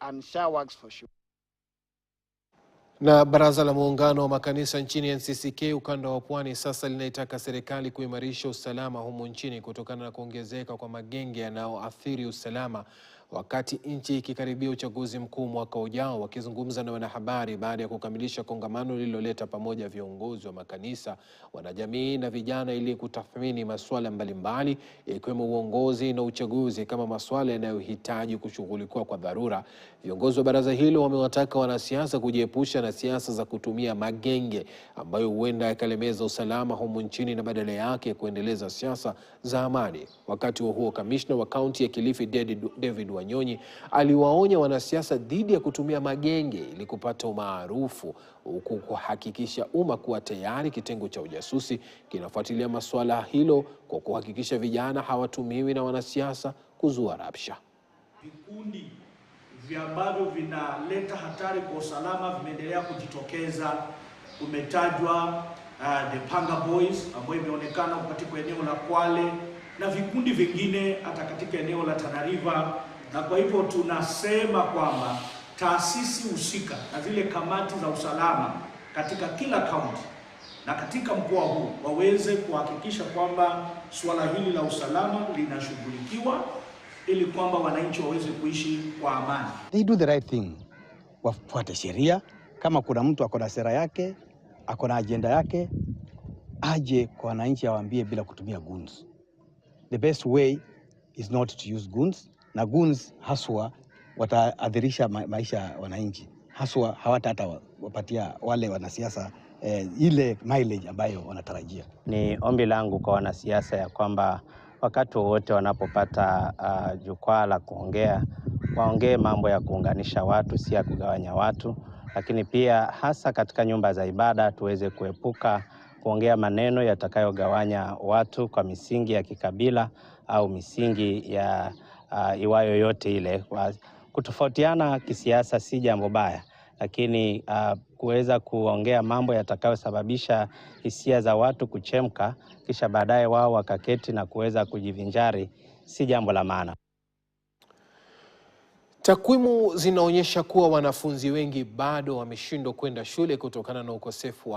and SHA works for sure. Na Baraza la Muungano wa Makanisa nchini NCCK ukanda wa Pwani sasa linaitaka serikali kuimarisha usalama humu nchini kutokana na kuongezeka kwa magenge yanayoathiri usalama wakati nchi ikikaribia uchaguzi mkuu mwaka ujao. Wakizungumza na wanahabari baada ya kukamilisha kongamano lililoleta pamoja viongozi wa makanisa, wanajamii na vijana ili kutathmini masuala mbalimbali ikiwemo uongozi na uchaguzi kama masuala yanayohitaji kushughulikiwa kwa dharura, viongozi wa baraza hilo wamewataka wanasiasa kujiepusha na siasa za kutumia magenge ambayo huenda yakalemeza usalama humu nchini na badala yake kuendeleza siasa za amani. Wakati huo kamishna wa kaunti ya Kilifi David Wanyonyi aliwaonya wanasiasa dhidi ya kutumia magenge ili kupata umaarufu, huku kuhakikisha umma kuwa tayari kitengo cha ujasusi kinafuatilia masuala hilo kwa kuhakikisha vijana hawatumiwi na wanasiasa kuzua rabsha. Vikundi vya ambavyo vinaleta hatari kwa usalama vimeendelea kujitokeza. Umetajwa the Panga Boys ambao imeonekana katika eneo la Kwale na vikundi vingine hata katika eneo la Tana River, na kwa hivyo tunasema kwamba taasisi husika na zile kamati za usalama katika kila kaunti na katika mkoa huu waweze kuhakikisha kwamba suala hili la usalama linashughulikiwa ili kwamba wananchi waweze kuishi kwa amani. They do the right thing. Wafuate sheria. Kama kuna mtu akona sera yake, akona agenda yake, aje kwa wananchi awaambie bila kutumia guns. The best way is not to use guns. Na guns haswa wataadhirisha maisha ya wananchi. Haswa hawata wapatia wale wanasiasa ile mileage ambayo wanatarajia. Ni ombi langu kwa wanasiasa ya kwamba wakati wote wanapopata jukwaa la kuongea, waongee mambo ya kuunganisha watu, si ya kugawanya watu. Lakini pia hasa katika nyumba za ibada tuweze kuepuka kuongea maneno yatakayogawanya watu kwa misingi ya kikabila au misingi ya iwayo yote ile. Kutofautiana kisiasa si jambo baya, lakini kuweza kuongea mambo yatakayosababisha hisia za watu kuchemka kisha baadaye wao wakaketi na kuweza kujivinjari si jambo la maana. Takwimu zinaonyesha kuwa wanafunzi wengi bado wameshindwa kwenda shule kutokana na ukosefu wa